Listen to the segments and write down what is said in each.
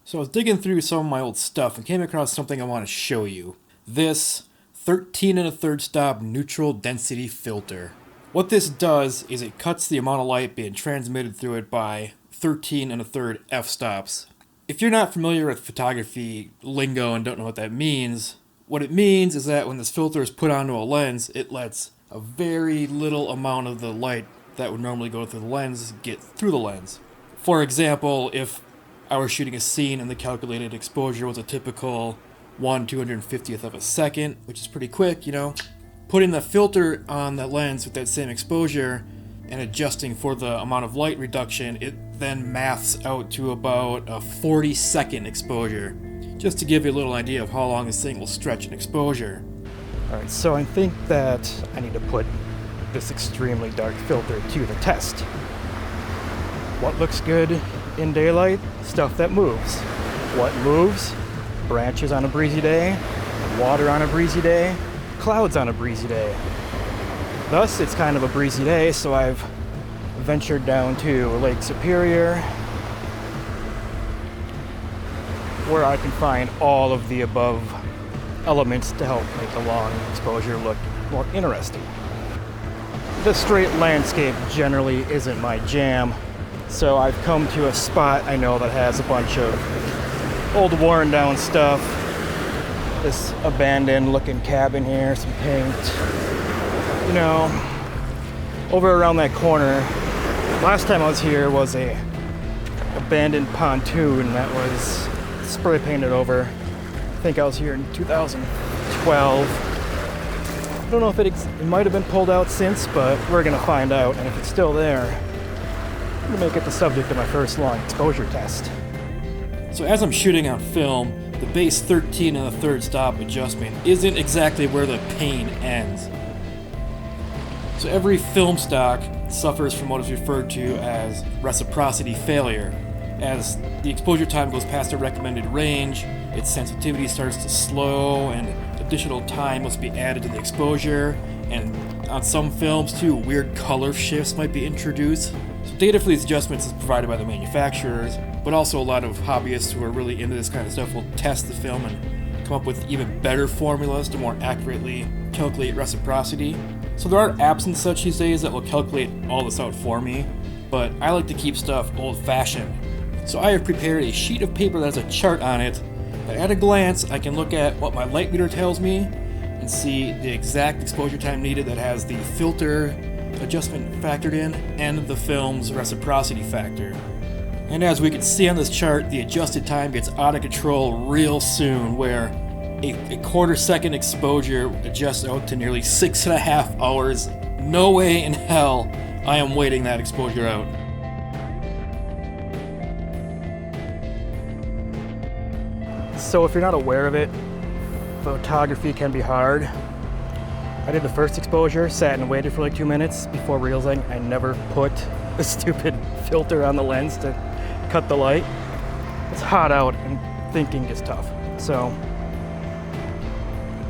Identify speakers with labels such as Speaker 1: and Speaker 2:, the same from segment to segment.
Speaker 1: So I was digging through some of my old stuff and came across something I want to show you. This 13 1/3 stop neutral density filter. What this does is it cuts the amount of light being transmitted through it by 13 1/3 f-stops. If you're not familiar with photography lingo and don't know what that means, what it means is that when this filter is put onto a lens, it lets a very little amount of the light that would normally go through the lens get through the lens. For example, if I was shooting a scene and the calculated exposure was a typical 1/250th of a second, which is pretty quick, putting the filter on the lens with that same exposure and adjusting for the amount of light reduction, it then maths out to about a 40-second exposure, just to give you a little idea of how long this thing will stretch in exposure.
Speaker 2: Alright, so I think that I need to put this extremely dark filter to the test. What looks good in daylight? Stuff that moves. What moves? Branches on a breezy day, water on a breezy day, clouds on a breezy day. Thus, it's kind of a breezy day, so I've ventured down to Lake Superior, where I can find all of the above elements to help make the long exposure look more interesting. The straight landscape generally isn't my jam, so I've come to a spot I know that has a bunch of old worn down stuff. This abandoned looking cabin here, some paint. Over around that corner, last time I was here was a abandoned pontoon that was spray painted over. I think I was here in 2012. I don't know if it might have been pulled out since, but we're gonna find out. And if it's still there, I'm gonna make it the subject of my first long exposure test.
Speaker 1: So as I'm shooting on film, the base 13 1/3 stop adjustment isn't exactly where the pain ends. So every film stock suffers from what is referred to as reciprocity failure. As the exposure time goes past the recommended range, its sensitivity starts to slow and additional time must be added to the exposure, and on some films too, weird color shifts might be introduced. So data for these adjustments is provided by the manufacturers, but also a lot of hobbyists who are really into this kind of stuff will test the film and come up with even better formulas to more accurately calculate reciprocity. So there are apps and such these days that will calculate all this out for me, but I like to keep stuff old-fashioned. So I have prepared a sheet of paper that has a chart on it, that at a glance I can look at what my light meter tells me and see the exact exposure time needed that has the filter adjustment factored in and the film's reciprocity factor. And as we can see on this chart, the adjusted time gets out of control real soon, where a quarter-second exposure adjusts out to nearly 6.5 hours. No way in hell I am waiting that exposure out.
Speaker 2: So if you're not aware of it, photography can be hard. I did the first exposure, sat and waited for like 2 minutes before realizing I never put the stupid filter on the lens to cut the light. It's hot out and thinking is tough. So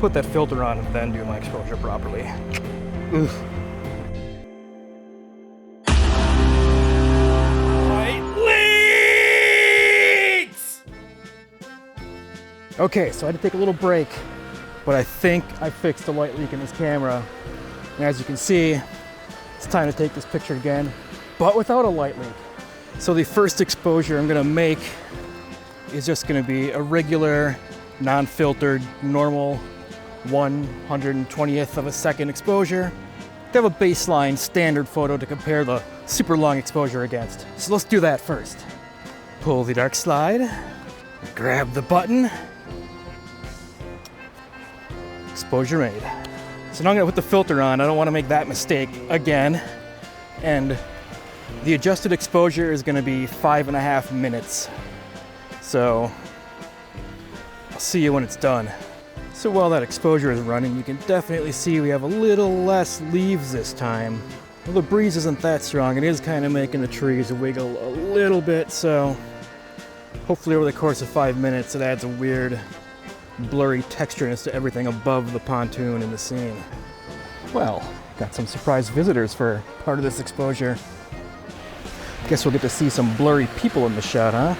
Speaker 2: put that filter on and then do my exposure properly. Oof. Okay, so I had to take a little break, but I think I fixed the light leak in this camera. And as you can see, it's time to take this picture again, but without a light leak. So the first exposure I'm gonna make is just gonna be a regular, non-filtered, normal 1/120th of a second exposure. To have a baseline standard photo to compare the super long exposure against. So let's do that first. Pull the dark slide, grab the button, exposure made. So now I'm gonna put the filter on. I don't wanna make that mistake again. And the adjusted exposure is gonna be 5.5 minutes. So I'll see you when it's done. So while that exposure is running, you can definitely see we have a little less leaves this time. Well, the breeze isn't that strong. It is kind of making the trees wiggle a little bit, so hopefully over the course of 5 minutes it adds a weird blurry textureness to everything above the pontoon in the scene. Well, got some surprise visitors for part of this exposure. Guess we'll get to see some blurry people in the shot, huh?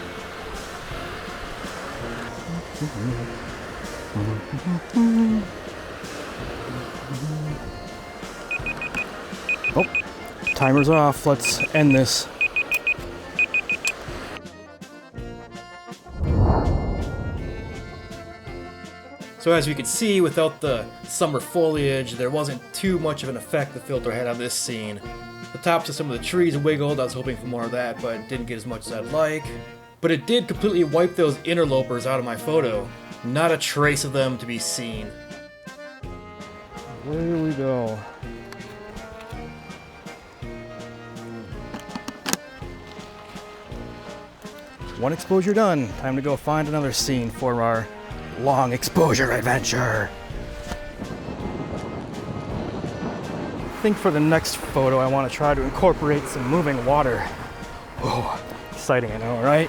Speaker 2: Oh, timer's off. Let's end this.
Speaker 1: So as you can see, without the summer foliage, there wasn't too much of an effect the filter had on this scene. The tops of some of the trees wiggled. I was hoping for more of that, but didn't get as much as I'd like. But it did completely wipe those interlopers out of my photo. Not a trace of them to be seen.
Speaker 2: There we go. One exposure done. Time to go find another scene for our long exposure adventure. I think for the next photo I want to try to incorporate some moving water. Oh, exciting, I know, right?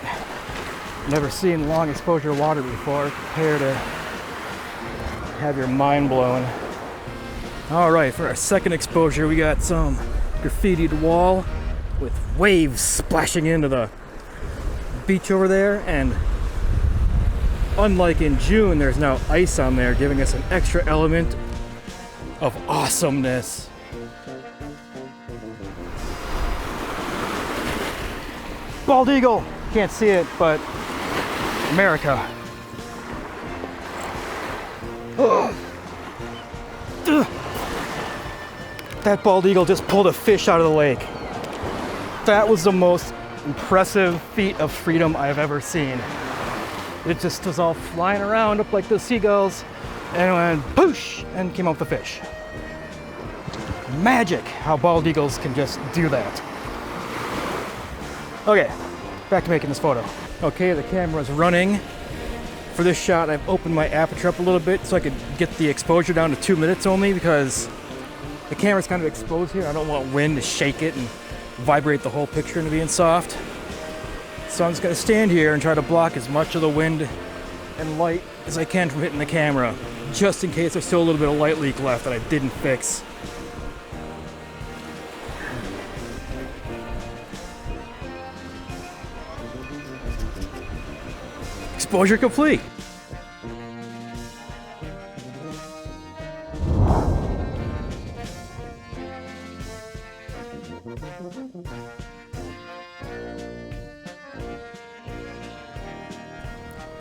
Speaker 2: Never seen long exposure water before. Prepare to have your mind blown. All right, for our second exposure we got some graffitied wall with waves splashing into the beach over there, and unlike in June, there's now ice on there, giving us an extra element of awesomeness. Bald eagle! Can't see it, but America. Ugh. Ugh. That bald eagle just pulled a fish out of the lake. That was the most impressive feat of freedom I've ever seen. It just was all flying around up like the seagulls and went poosh and came out the fish. Magic how bald eagles can just do that. Okay, back to making this photo. Okay, the camera's running. For this shot, I've opened my aperture up a little bit so I could get the exposure down to 2 minutes only, because the camera's kind of exposed here. I don't want wind to shake it and vibrate the whole picture into being soft. So I'm just gonna stand here and try to block as much of the wind and light as I can from hitting the camera, just in case there's still a little bit of light leak left that I didn't fix. Exposure complete.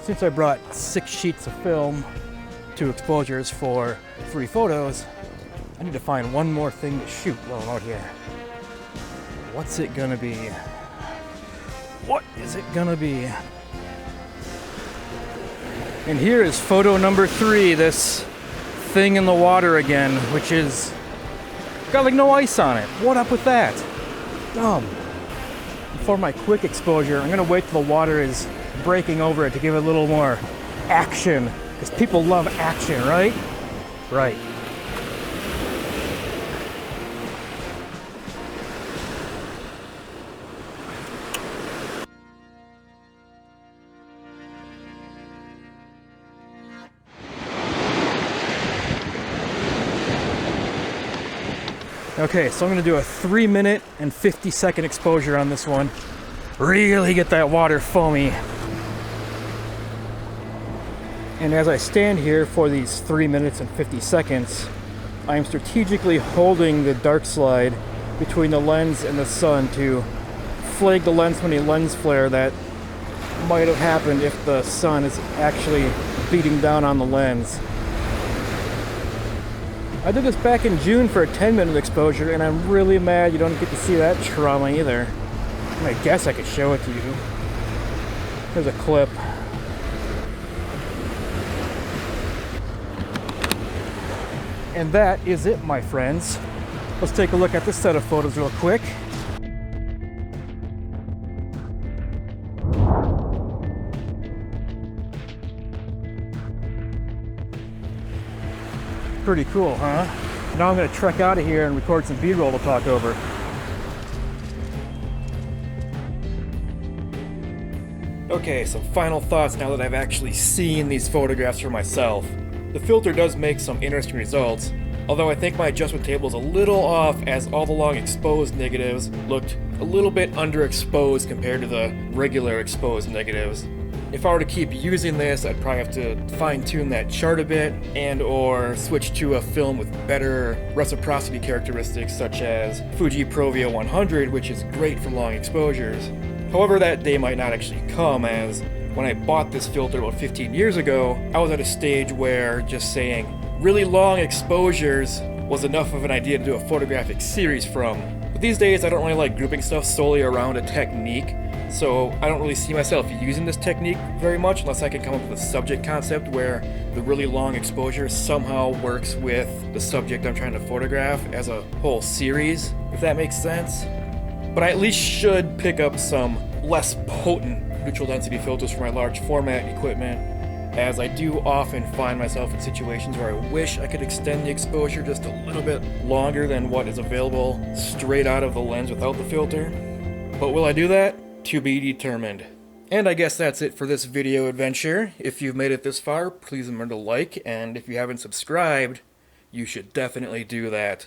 Speaker 2: Since I brought 6 sheets of film, 2 exposures for 3 photos, I need to find one more thing to shoot while I'm out here. What's it gonna be? What is it gonna be? And here is photo number 3, this thing in the water again, which is got like no ice on it. What up with that? Dumb. For my quick exposure, I'm gonna wait till the water is breaking over it to give it a little more action, because people love action, right? Right. Okay, so I'm gonna do a 3-minute and 50-second exposure on this one. Really get that water foamy. And as I stand here for these 3 minutes and 50 seconds, I'm strategically holding the dark slide between the lens and the sun to flag the lens from any lens flare that might have happened if the sun is actually beating down on the lens. I did this back in June for a 10-minute exposure, and I'm really mad you don't get to see that trauma either. I guess I could show it to you. Here's a clip. And that is it, my friends. Let's take a look at this set of photos real quick. Pretty cool, huh? Now I'm gonna trek out of here and record some B-roll to talk over. Okay, some final thoughts now that I've actually seen these photographs for myself. The filter does make some interesting results, although I think my adjustment table is a little off, as all the long exposed negatives looked a little bit underexposed compared to the regular exposed negatives.
Speaker 1: If I were to keep using this, I'd probably have to fine-tune that chart a bit and or switch to a film with better reciprocity characteristics such as Fuji Provia 100, which is great for long exposures. However, that day might not actually come, as when I bought this filter about 15 years ago, I was at a stage where just saying really long exposures was enough of an idea to do a photographic series from. But these days I don't really like grouping stuff solely around a technique, so I don't really see myself using this technique very much unless I can come up with a subject concept where the really long exposure somehow works with the subject I'm trying to photograph as a whole series, if that makes sense. But I at least should pick up some less potent neutral density filters for my large format equipment, as I do often find myself in situations where I wish I could extend the exposure just a little bit longer than what is available straight out of the lens without the filter. But will I do that? To be determined. And I guess that's it for this video adventure. If you've made it this far, please remember to like, and if you haven't subscribed, you should definitely do that.